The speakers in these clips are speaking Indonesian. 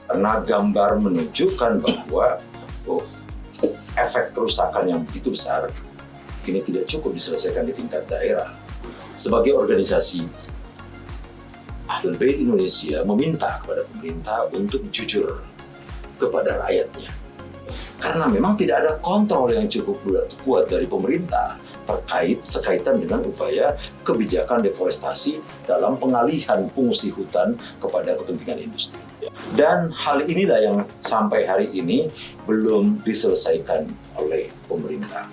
Karena gambar menunjukkan bahwa efek kerusakan yang begitu besar ini tidak cukup diselesaikan di tingkat daerah. Sebagai organisasi, Ahlul Bait Indonesia meminta kepada pemerintah untuk jujur kepada rakyatnya. Karena memang tidak ada kontrol yang cukup kuat dari pemerintah sekaitan dengan upaya kebijakan deforestasi dalam pengalihan fungsi hutan kepada kepentingan industri. Dan hal inilah yang sampai hari ini belum diselesaikan oleh pemerintah.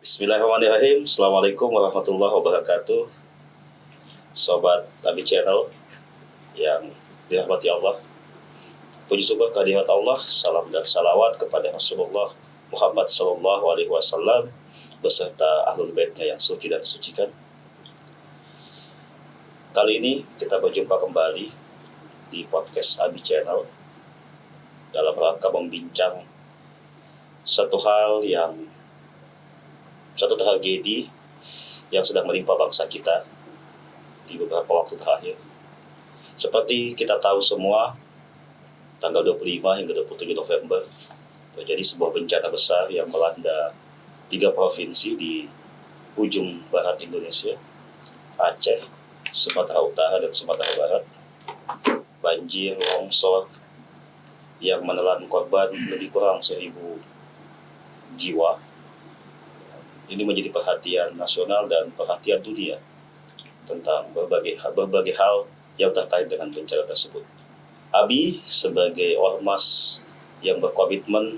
Bismillahirrahmanirrahim. Assalamualaikum warahmatullahi wabarakatuh. Sobat Abi Channel yang dirahmati Allah, puji syukur kehadirat Allah, salam dan salawat kepada Rasulullah Muhammad SAW beserta Ahlul Baitnya yang suci dan disucikan. Kali ini kita berjumpa kembali di podcast Abi Channel dalam rangka membincang satu tragedi yang sedang menimpa bangsa kita di beberapa waktu terakhir. Seperti kita tahu semua, tanggal 25 hingga 27 November terjadi sebuah bencana besar yang melanda 3 provinsi di ujung barat Indonesia, Aceh, Sumatera Utara, dan Sumatera Barat. Banjir, longsor yang menelan korban lebih kurang 1.000 jiwa. Ini menjadi perhatian nasional dan perhatian dunia tentang berbagai hal yang terkait dengan bencana tersebut. ABI sebagai ormas yang berkomitmen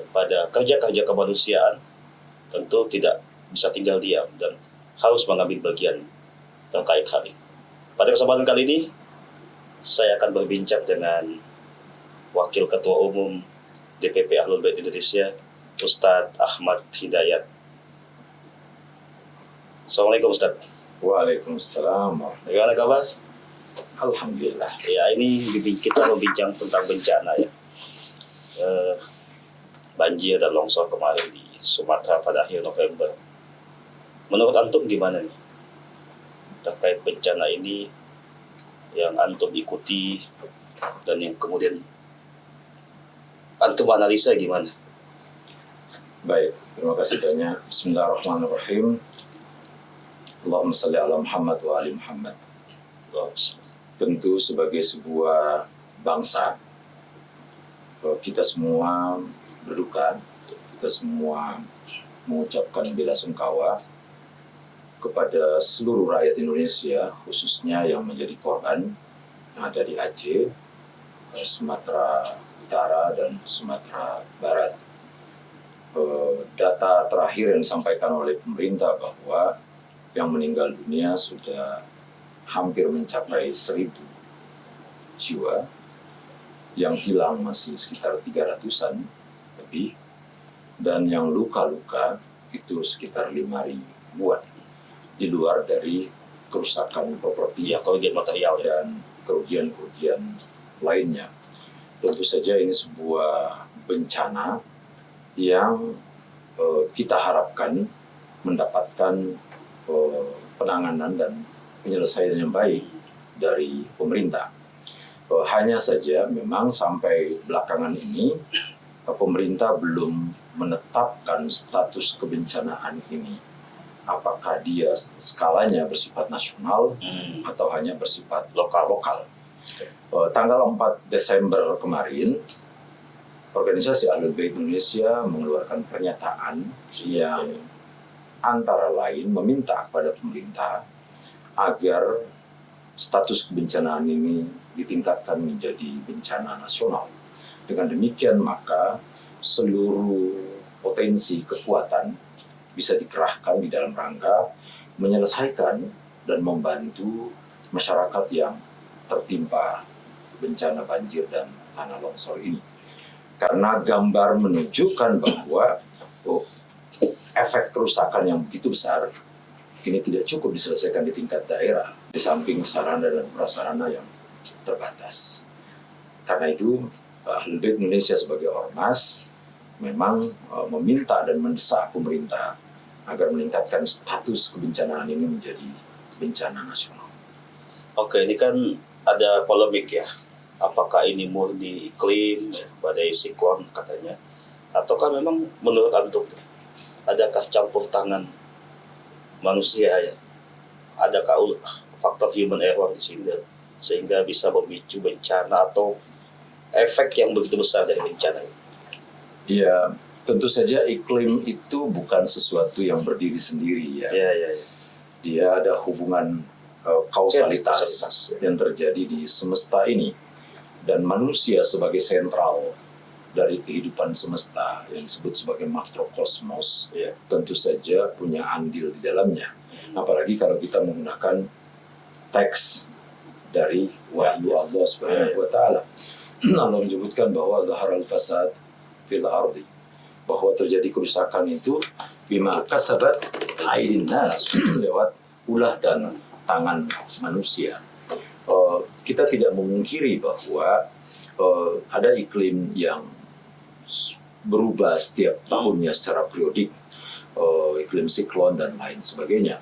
pada kerja-kerja kemanusiaan tentu tidak bisa tinggal diam dan harus mengambil bagian terkait hal ini. Pada kesempatan kali ini, saya akan berbincang dengan Wakil Ketua Umum DPP Ahlul Bait Indonesia, Ustadz Ahmad Hidayat. Assalamualaikum Ustadz. Waalaikumsalam. Bagaimana kabar? Alhamdulillah. Ya, ini kita membincang tentang bencana ya. Banjir dan longsor kemarin di Sumatera pada akhir November. Menurut Antum gimana nih terkait bencana ini yang Antum ikuti dan yang kemudian Antum analisa gimana? Baik, terima kasih banyak. Bismillahirrahmanirrahim. Allahumma salli ala Muhammad wa ali Muhammad. Tentu sebagai sebuah bangsa, kita semua berduka, kita semua mengucapkan belasungkawa kepada seluruh rakyat Indonesia, khususnya yang menjadi korban yang ada di Aceh, Sumatera Utara, dan Sumatera Barat. Data terakhir yang disampaikan oleh pemerintah bahwa yang meninggal dunia sudah hampir mencapai 1.000 jiwa, yang hilang masih sekitar 300-an lebih, dan yang luka-luka itu sekitar 5.000-an, di luar dari kerusakan properti, kerugian material dan kerugian-kerugian lainnya. Tentu saja ini sebuah bencana yang kita harapkan mendapatkan penanganan dan penyelesaian yang baik dari pemerintah. Hanya saja memang sampai belakangan ini pemerintah belum menetapkan status kebencanaan ini. Apakah dia skalanya bersifat nasional atau hanya bersifat lokal. Tanggal 4 Desember kemarin, Organisasi Ahlul Bait Indonesia mengeluarkan pernyataan yang antara lain meminta kepada pemerintah agar status kebencanaan ini ditingkatkan menjadi bencana nasional. Dengan demikian maka seluruh potensi kekuatan bisa dikerahkan di dalam rangka menyelesaikan dan membantu masyarakat yang tertimpa bencana banjir dan tanah longsor ini. Karena gambar menunjukkan bahwa efek kerusakan yang begitu besar ini tidak cukup diselesaikan di tingkat daerah, di samping sarana dan prasarana yang terbatas. Karena itu, Ahlul Bait Indonesia sebagai ormas memang meminta dan mendesak pemerintah agar meningkatkan status kebencanaan ini menjadi bencana nasional. Oke, ini kan ada polemik ya. Apakah ini murni iklim, badai siklon katanya, ataukah memang menurut antum adakah campur tangan manusia ya? Adakah faktor human error di sini sehingga bisa memicu bencana atau efek yang begitu besar dari bencana ini? Ya, tentu saja iklim itu bukan sesuatu yang berdiri sendiri ya. Ya. Dia ada hubungan kausalitas yang terjadi di semesta ini. Dan manusia sebagai sentral dari kehidupan semesta yang disebut sebagai makrokosmos, tentu saja punya andil di dalamnya. Apalagi kalau kita menggunakan teks dari wahyu Allah Subhanahu wa taala. Allah menyebutkan bahwa zaharal fasad fil ardi, bahwa terjadi kerusakan itu bima kasabat aydin nas, lewat ulah dan tangan manusia. Kita tidak memungkiri bahwa ada iklim yang berubah setiap tahunnya secara periodik, iklim siklon dan lain sebagainya.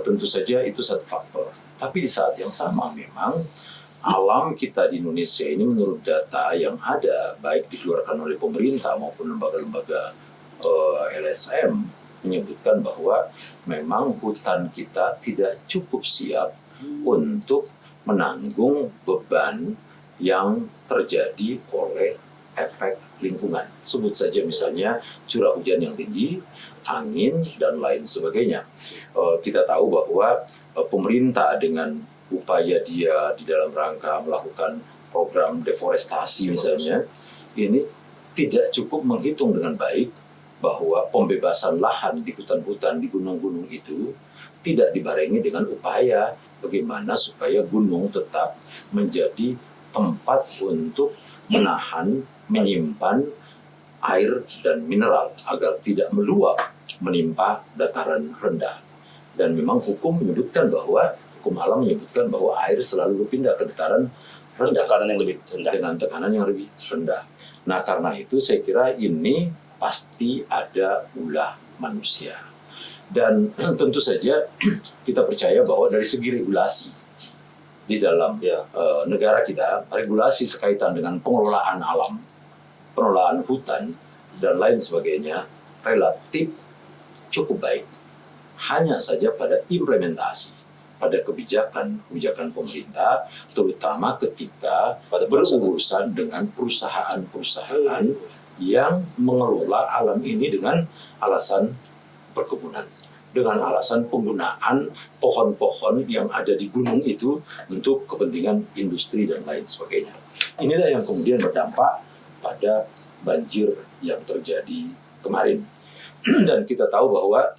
Tentu saja itu satu faktor. Tapi di saat yang sama memang alam kita di Indonesia ini menurut data yang ada, baik dikeluarkan oleh pemerintah maupun lembaga-lembaga LSM, menyebutkan bahwa memang hutan kita tidak cukup siap untuk menanggung beban yang terjadi oleh efek lingkungan. Sebut saja misalnya curah hujan yang tinggi, angin, dan lain sebagainya. Kita tahu bahwa pemerintah dengan upaya dia di dalam rangka melakukan program deforestasi misalnya, ini tidak cukup menghitung dengan baik bahwa pembebasan lahan di hutan-hutan, di gunung-gunung itu tidak dibarengi dengan upaya bagaimana supaya gunung tetap menjadi tempat untuk menahan, menyimpan air dan mineral agar tidak meluap menimpa dataran rendah. Dan memang hukum menyebutkan bahwa, hukum alam menyebutkan bahwa air selalu berpindah ke dataran rendah, tekanan yang lebih rendah, dengan tekanan yang lebih rendah. Nah, karena itu saya kira ini pasti ada ulah manusia. Dan tentu saja kita percaya bahwa dari segi regulasi di dalam negara kita, regulasi sekaitan dengan pengelolaan alam, pengelolaan hutan, dan lain sebagainya relatif cukup baik. Hanya saja pada implementasi, pada kebijakan pemerintah, terutama ketika berurusan dengan perusahaan-perusahaan yang mengelola alam ini dengan alasan perkebunan, dengan alasan penggunaan pohon-pohon yang ada di gunung itu untuk kepentingan industri dan lain sebagainya. Inilah yang kemudian berdampak pada banjir yang terjadi kemarin. Dan kita tahu bahwa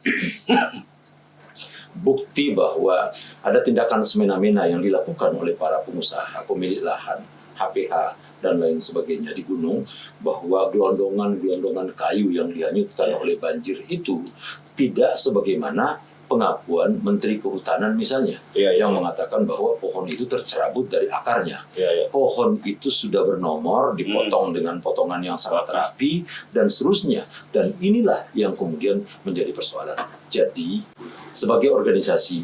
bukti bahwa ada tindakan semena-mena yang dilakukan oleh para pengusaha, pemilik lahan, HPH, dan lain sebagainya di gunung, bahwa gelondongan-gelondongan kayu yang dihanyutkan oleh banjir itu tidak sebagaimana pengakuan Menteri Kehutanan misalnya, yang mengatakan bahwa pohon itu tercerabut dari akarnya. Pohon itu sudah bernomor, dipotong dengan potongan yang sangat rapi, dan seterusnya. Dan inilah yang kemudian menjadi persoalan. Jadi, sebagai organisasi,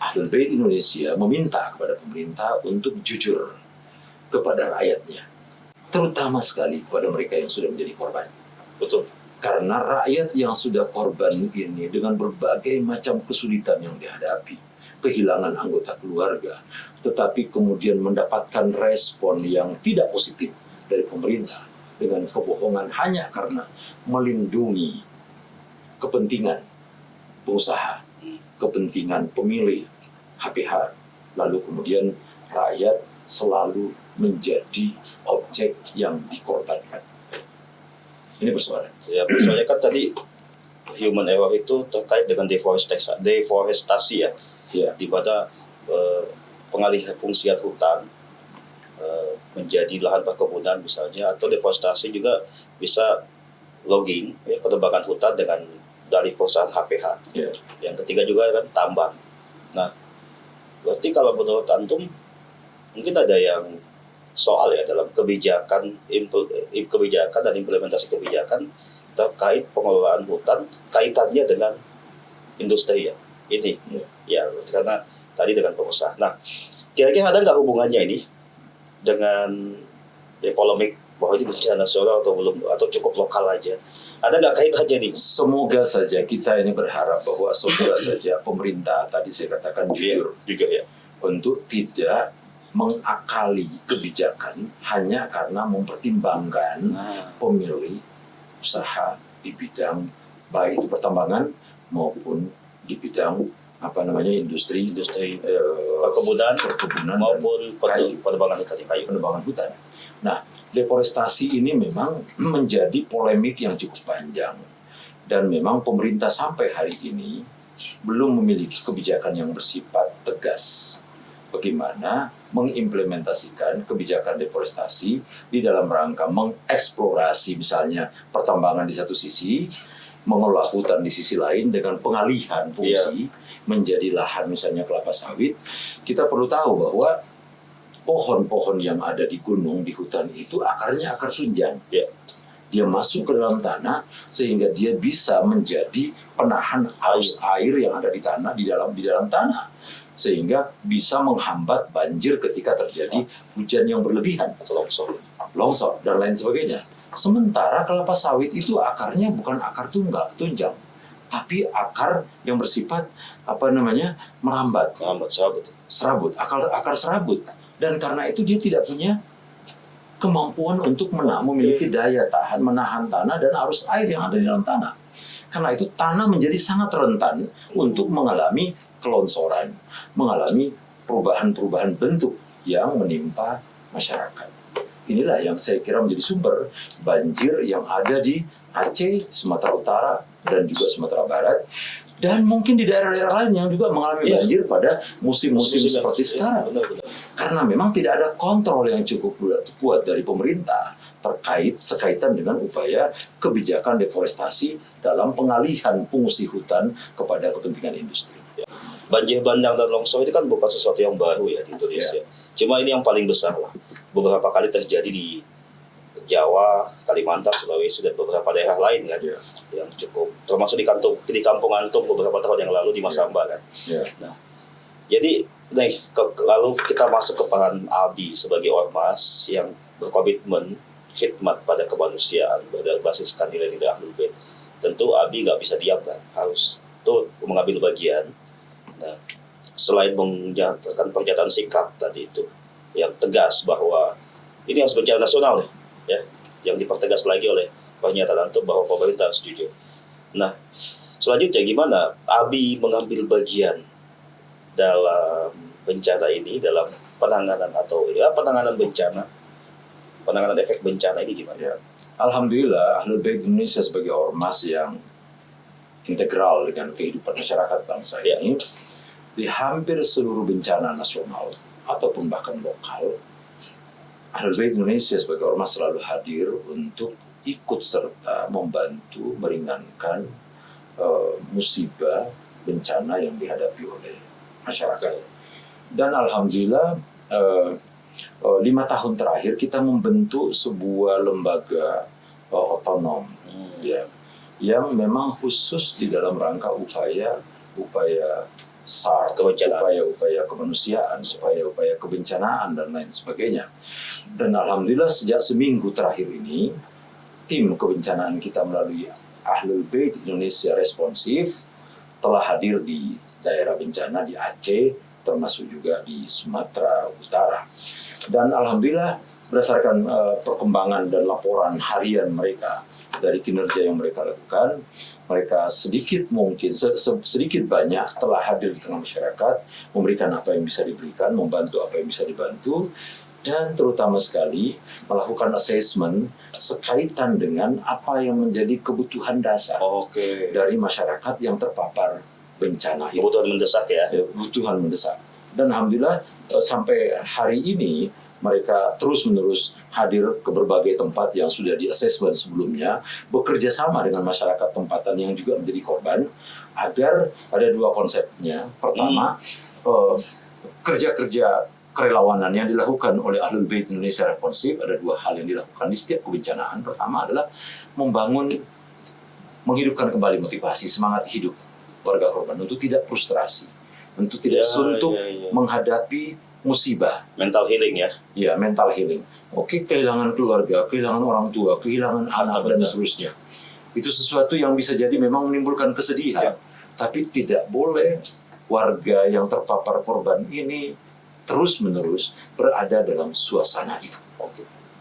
Ahlul Bait Indonesia meminta kepada pemerintah untuk jujur kepada rakyatnya, terutama sekali kepada mereka yang sudah menjadi korban. Betul. Karena rakyat yang sudah korban ini dengan berbagai macam kesulitan yang dihadapi, kehilangan anggota keluarga, tetapi kemudian mendapatkan respon yang tidak positif dari pemerintah dengan kebohongan hanya karena melindungi kepentingan pengusaha, kepentingan pemilih HPH, lalu kemudian rakyat selalu menjadi objek yang dikorbankan. Ini persoalan. Ya, persoalannya kan tadi human error itu terkait dengan deforestasi ya. Di mana pengalihan fungsian hutan menjadi lahan perkebunan misalnya, atau deforestasi juga bisa logging, penebangan hutan dengan dari perusahaan HPH. Ya. Yang ketiga juga kan tambang. Nah, berarti kalau menurut antum mungkin ada yang soal ya dalam kebijakan dan implementasi kebijakan terkait pengelolaan hutan kaitannya dengan industri ya ini ya karena tadi dengan pengusaha. Nah, kira-kira ada nggak hubungannya ini dengan polemik bahwa ini bencana nasional atau belum atau cukup lokal aja? Ada nggak kaitannya nih? Semoga saja kita ini berharap bahwa semoga saja pemerintah tadi saya katakan jujur juga ya untuk tidak mengakali kebijakan hanya karena mempertimbangkan pemilih usaha di bidang baik itu pertambangan maupun di bidang industri perkebunan maupun penebangan hutan. Nah, deforestasi ini memang menjadi polemik yang cukup panjang dan memang pemerintah sampai hari ini belum memiliki kebijakan yang bersifat tegas bagaimana mengimplementasikan kebijakan deforestasi di dalam rangka mengeksplorasi misalnya pertambangan di satu sisi, mengelola hutan di sisi lain dengan pengalihan fungsi menjadi lahan misalnya kelapa sawit. Kita perlu tahu bahwa pohon-pohon yang ada di gunung, di hutan itu akarnya akar tunjang. Dia masuk ke dalam tanah sehingga dia bisa menjadi penahan arus air yang ada di tanah di dalam tanah. Sehingga bisa menghambat banjir ketika terjadi hujan yang berlebihan, longsor dan lain sebagainya. Sementara kelapa sawit itu akarnya bukan akar tunjang, tapi akar yang bersifat merambat, serabut, akar serabut. Dan karena itu dia tidak punya kemampuan untuk memiliki daya tahan menahan tanah dan arus air yang ada di dalam tanah. Karena itu tanah menjadi sangat rentan untuk mengalami kelongsoran, mengalami perubahan-perubahan bentuk yang menimpa masyarakat. Inilah yang saya kira menjadi sumber banjir yang ada di Aceh, Sumatera Utara, dan juga Sumatera Barat. Dan mungkin di daerah-daerah lain yang juga mengalami banjir pada musim-musim seperti sekarang. Karena memang tidak ada kontrol yang cukup kuat dari pemerintah sekaitan dengan upaya kebijakan deforestasi dalam pengalihan fungsi hutan kepada kepentingan industri. Banjir bandang dan longsor itu kan bukan sesuatu yang baru ya di Indonesia. Cuma ini yang paling besar lah. Beberapa kali terjadi di Jawa, Kalimantan, Sulawesi, dan beberapa daerah lain kan, yang cukup termasuk di kampung Antum beberapa tahun yang lalu di Masamba kan. Nah, jadi lalu kita masuk ke peran ABI sebagai ormas yang berkomitmen khidmat pada kemanusiaan berbasiskan nilai-nilai Ahlul Bait. Tentu ABI nggak bisa diam kan, harus tuh mengambil bagian. Nah, selain menyatakan pernyataan sikap tadi itu yang tegas bahwa ini harus bencana nasional ya, yang dipertegas lagi oleh pernyataan itu bahwa pemerintah harus jujur. Nah, selanjutnya gimana ABI mengambil bagian dalam bencana ini, dalam penanganan penanganan efek bencana ini gimana? Alhamdulillah Ahlul Bait Indonesia sebagai ormas yang integral dengan kehidupan masyarakat bangsa ini di hampir seluruh bencana nasional ataupun bahkan lokal, Ahlul Bait Indonesia sebagai ormas selalu hadir untuk ikut serta membantu meringankan musibah bencana yang dihadapi oleh masyarakat. Dan alhamdulillah 5 tahun terakhir kita membentuk sebuah lembaga otonom yang memang khusus di dalam rangka upaya SAR, upaya kemanusiaan, upaya kebencanaan dan lain sebagainya. Dan alhamdulillah sejak seminggu terakhir ini tim kebencanaan kita melalui Ahlul Bait Indonesia Responsif telah hadir di daerah bencana di Aceh, termasuk juga di Sumatera Utara. Dan alhamdulillah berdasarkan perkembangan dan laporan harian mereka dari kinerja yang mereka lakukan, mereka sedikit banyak telah hadir di tengah masyarakat, memberikan apa yang bisa diberikan, membantu apa yang bisa dibantu, dan terutama sekali melakukan assessment sekaitan dengan apa yang menjadi kebutuhan dasar dari masyarakat yang terpapar bencana itu. Kebutuhan mendesak ya? Kebutuhan mendesak. Dan alhamdulillah sampai hari ini mereka terus-menerus hadir ke berbagai tempat yang sudah di-assessment sebelumnya, bekerja sama dengan masyarakat tempatan yang juga menjadi korban, agar ada dua konsepnya. Pertama, kerja-kerja kerelawanan yang dilakukan oleh Ahlul Bait Indonesia Responsif, ada dua hal yang dilakukan di setiap kebencanaan. Pertama adalah menghidupkan kembali motivasi, semangat hidup warga korban untuk tidak frustrasi, untuk tidak suntuk menghadapi musibah. Mental healing ya? Ya, mental healing. Oke, kehilangan keluarga, kehilangan orang tua, kehilangan anak, dan seterusnya. Itu sesuatu yang bisa jadi memang menimbulkan kesedihan. Tapi tidak boleh warga yang terpapar korban ini terus-menerus berada dalam suasana itu.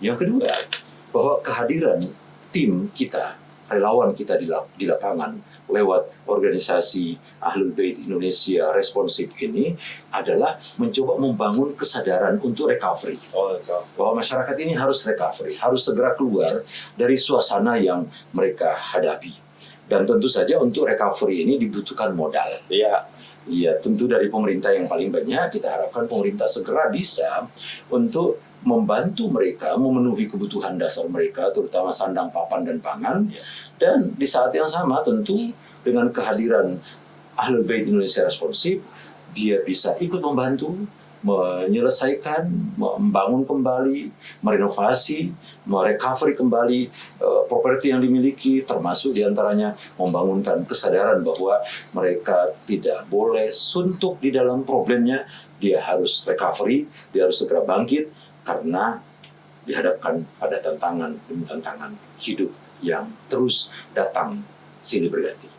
Yang kedua, bahwa kehadiran tim kita, relawan kita di lapangan lewat organisasi Ahlul Bait Indonesia Responsif ini adalah mencoba membangun kesadaran untuk recovery. Bahwa masyarakat ini harus recovery, harus segera keluar dari suasana yang mereka hadapi. Dan tentu saja untuk recovery ini dibutuhkan modal. Iya, tentu dari pemerintah yang paling banyak kita harapkan pemerintah segera bisa untuk membantu mereka memenuhi kebutuhan dasar mereka, terutama sandang, papan, dan pangan. Dan di saat yang sama tentu dengan kehadiran Ahlul Bait Indonesia Responsif, dia bisa ikut membantu menyelesaikan, membangun kembali, merenovasi, merecovery kembali properti yang dimiliki, termasuk diantaranya membangunkan kesadaran bahwa mereka tidak boleh suntuk di dalam problemnya, dia harus recovery, dia harus segera bangkit, karena dihadapkan pada tantangan demi tantangan hidup yang terus datang silih berganti.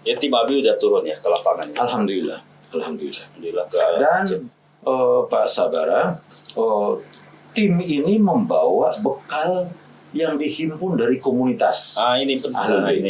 Ya, tim Abi udah turun ya ke lapangan. Alhamdulillah. Dan Pak Sabara, tim ini membawa bekal yang dihimpun dari komunitas. Ini penting.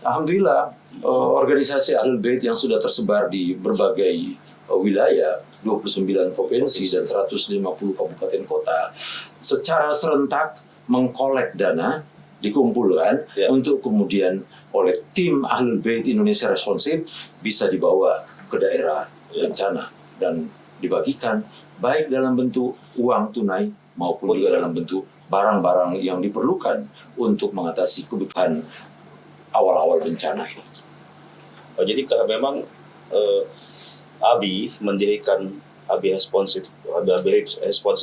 Alhamdulillah, organisasi Ahlul Bait yang sudah tersebar di berbagai wilayah, 29 provinsi dan 150 kabupaten kota, secara serentak mengkolek dana, dikumpulkan untuk kemudian oleh tim Ahlul Bait Indonesia Responsif bisa dibawa ke daerah bencana dan dibagikan baik dalam bentuk uang tunai maupun juga dalam bentuk barang-barang yang diperlukan untuk mengatasi kebutuhan awal-awal bencana ini. Jadi memang Abi mendirikan Abi Responsif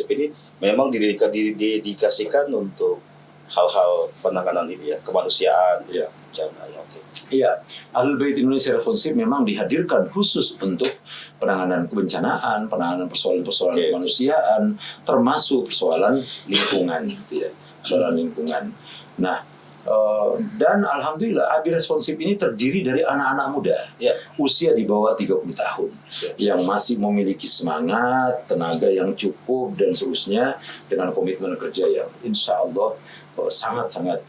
ini memang didedikasikan untuk hal-hal penanganan ini ya, kemanusiaan, bencana. Iya, Ahlul Bait Indonesia Responsif memang dihadirkan khusus untuk penanganan kebencanaan, penanganan persoalan-persoalan kemanusiaan, termasuk persoalan lingkungan, persoalan lingkungan. Nah, dan alhamdulillah Abi Responsif ini terdiri dari anak-anak muda, usia di bawah 30 tahun, yang masih memiliki semangat, tenaga yang cukup, dan seterusnya, dengan komitmen kerja yang insya Allah sangat-sangat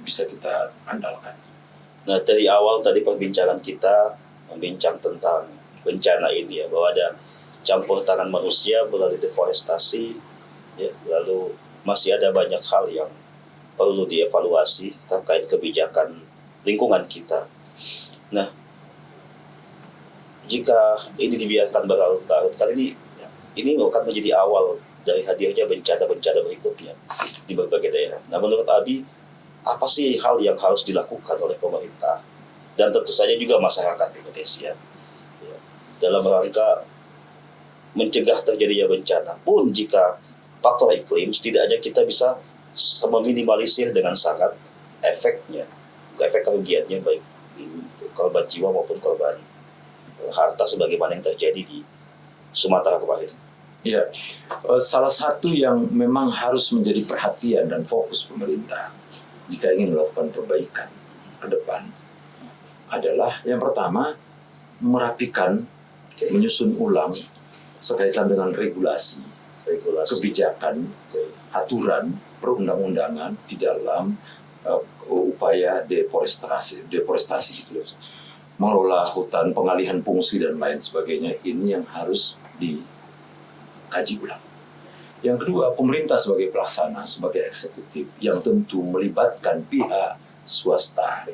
bisa kita andalkan. Nah, dari awal tadi perbincangan kita membincang tentang bencana ini ya, bahwa ada campur tangan manusia melalui deforestasi, lalu masih ada banyak hal yang perlu dievaluasi terkait kebijakan lingkungan kita. Nah, jika ini dibiarkan berlarut-larut, kali ini akan menjadi awal dari hadirnya bencana-bencana berikutnya di berbagai daerah. Nah, menurut Abi, apa sih hal yang harus dilakukan oleh pemerintah dan tentu saja juga masyarakat Indonesia dalam rangka mencegah terjadinya bencana? Pun jika faktor iklim, setidaknya kita bisa meminimalisir dengan sangat efek kerugiannya, baik korban jiwa maupun korban harta sebagaimana yang terjadi di Sumatera kemarin. Ya, salah satu yang memang harus menjadi perhatian dan fokus pemerintah jika ingin melakukan perbaikan ke depan adalah yang pertama merapikan, menyusun ulang sekaitan dengan regulasi. Kebijakan, aturan perundang-undangan di dalam upaya deforestasi gitu. Mengelola hutan, pengalihan fungsi dan lain sebagainya, ini yang harus dikaji ulang. Yang kedua, pemerintah sebagai pelaksana, sebagai eksekutif yang tentu melibatkan pihak swasta,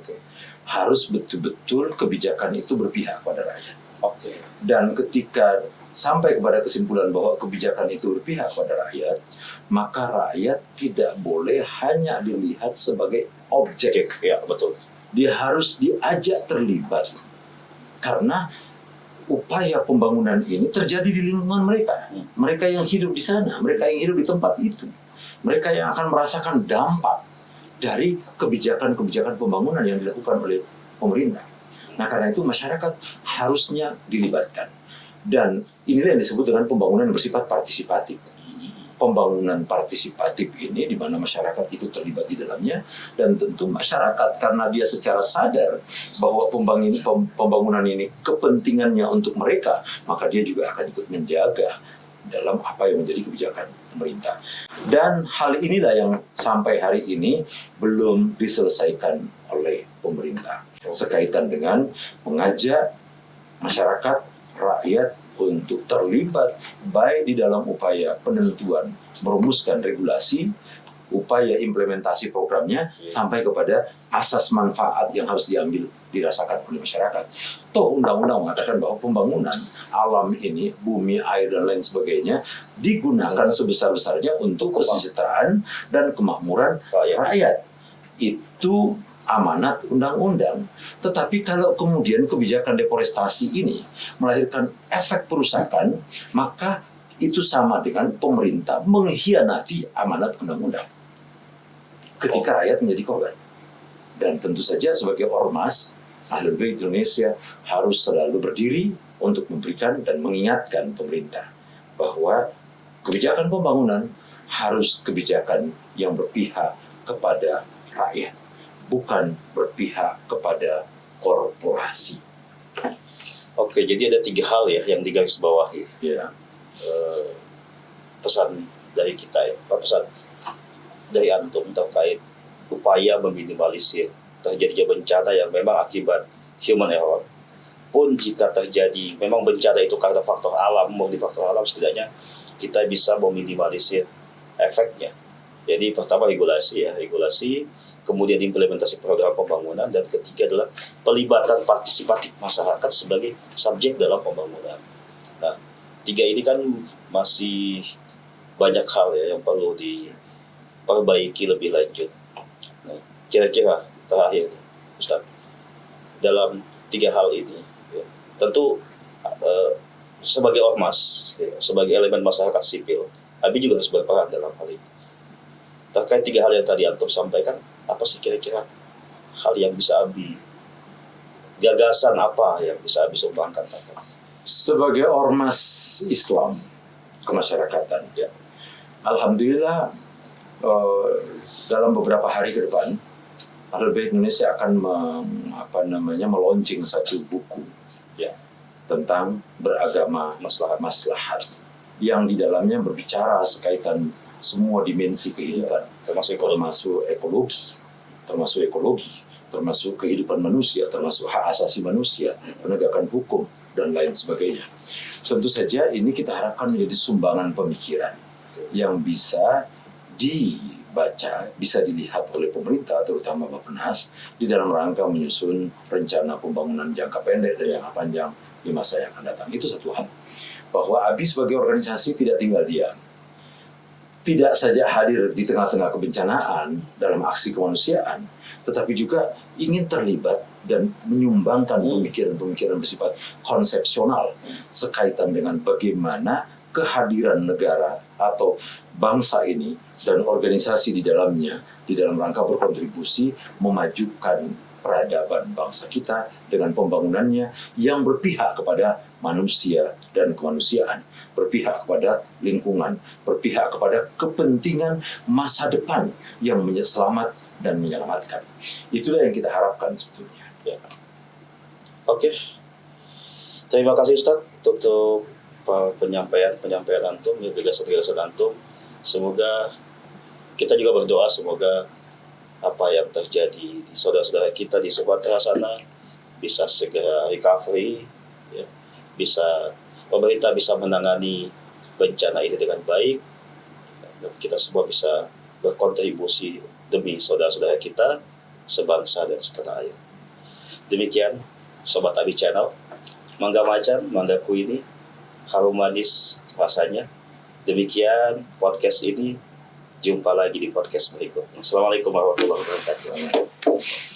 harus betul-betul kebijakan itu berpihak pada rakyat. Oke. Dan ketika sampai kepada kesimpulan bahwa kebijakan itu berpihak pada rakyat, maka rakyat tidak boleh hanya dilihat sebagai objek. Ya, betul. Dia harus diajak terlibat. Karena upaya pembangunan ini terjadi di lingkungan mereka. Mereka yang hidup di sana, mereka yang hidup di tempat itu. Mereka yang akan merasakan dampak dari kebijakan-kebijakan pembangunan yang dilakukan oleh pemerintah. Nah, karena itu masyarakat harusnya dilibatkan. Dan inilah yang disebut dengan pembangunan yang bersifat partisipatif. Pembangunan partisipatif ini di mana masyarakat itu terlibat di dalamnya, dan tentu masyarakat karena dia secara sadar bahwa pembangunan ini kepentingannya untuk mereka, maka dia juga akan ikut menjaga dalam apa yang menjadi kebijakan pemerintah. Dan hal inilah yang sampai hari ini belum diselesaikan oleh pemerintah sekaitan dengan mengajak masyarakat, rakyat untuk terlibat baik di dalam upaya penentuan, merumuskan regulasi, upaya implementasi programnya, sampai kepada asas manfaat yang harus diambil, dirasakan oleh masyarakat. Toh undang-undang mengatakan bahwa pembangunan alam ini, bumi, air, dan lain sebagainya, digunakan sebesar-besarnya untuk kesejahteraan dan kemakmuran rakyat. Itu amanat undang-undang. Tetapi kalau kemudian kebijakan deforestasi ini melahirkan efek perusakan, maka itu sama dengan pemerintah mengkhianati amanat undang-undang ketika rakyat menjadi korban. Dan tentu saja sebagai ormas, Ahlul Bait Indonesia harus selalu berdiri untuk memberikan dan mengingatkan pemerintah bahwa kebijakan pembangunan harus kebijakan yang berpihak kepada rakyat, bukan berpihak kepada korporasi. Oke, jadi ada 3 hal ya yang digarisbawahi. Ya. Pesan dari kita ya, pesan dari antum terkait upaya meminimalisir terjadinya bencana yang memang akibat human error. Pun jika terjadi memang bencana itu karena faktor alam, murni faktor alam, setidaknya kita bisa meminimalisir efeknya. Jadi pertama regulasi, kemudian implementasi program pembangunan, dan ketiga adalah pelibatan partisipatif masyarakat sebagai subjek dalam pembangunan. Nah, 3 ini kan masih banyak hal ya yang perlu diperbaiki lebih lanjut. Nah, kira-kira terakhir, Ustaz, dalam 3 hal ini, ya, tentu sebagai ormas, ya, sebagai elemen masyarakat sipil, Abi juga harus berperan dalam hal ini. Terkait 3 hal yang tadi antum sampaikan, apa sih kira-kira hal yang bisa Abi, gagasan apa yang bisa Abi sumbangkan? Sebagai ormas Islam kemasyarakatan, ya, alhamdulillah dalam beberapa hari ke depan Ahlul Bait Indonesia akan melaunching satu buku, ya, tentang beragama maslahat yang di dalamnya berbicara sekaitan semua dimensi kehidupan, termasuk ekologi, termasuk kehidupan manusia, termasuk hak asasi manusia, penegakan hukum, dan lain sebagainya. Tentu saja ini kita harapkan menjadi sumbangan pemikiran yang bisa dibaca, bisa dilihat oleh pemerintah, terutama Bappenas, di dalam rangka menyusun rencana pembangunan jangka pendek dan jangka panjang di masa yang akan datang. Itu satu hal. Bahwa ABI sebagai organisasi tidak tinggal diam. Tidak saja hadir di tengah-tengah kebencanaan dalam aksi kemanusiaan, tetapi juga ingin terlibat dan menyumbangkan pemikiran-pemikiran bersifat konsepsional sekaitan dengan bagaimana kehadiran negara atau bangsa ini dan organisasi di dalamnya di dalam rangka berkontribusi memajukan peradaban bangsa kita dengan pembangunannya yang berpihak kepada manusia dan kemanusiaan, berpihak kepada lingkungan, berpihak kepada kepentingan masa depan yang selamat dan menyelamatkan. Itulah yang kita harapkan sebetulnya. Ya. Oke. Terima kasih Ustaz untuk penyampaian antum, gagasan-gagasan antum. Semoga kita juga berdoa semoga apa yang terjadi di saudara-saudara kita di Sumatera sana bisa segera recovery, ya. Pemerintah bisa menangani bencana ini dengan baik, dan kita semua bisa berkontribusi demi saudara-saudara kita sebangsa dan setanah air. Demikian Sobat Abi Channel, mangga macan, mangga ini harum manis rasanya. Demikian podcast ini. Jumpa lagi di podcast berikutnya. Assalamualaikum warahmatullahi wabarakatuh.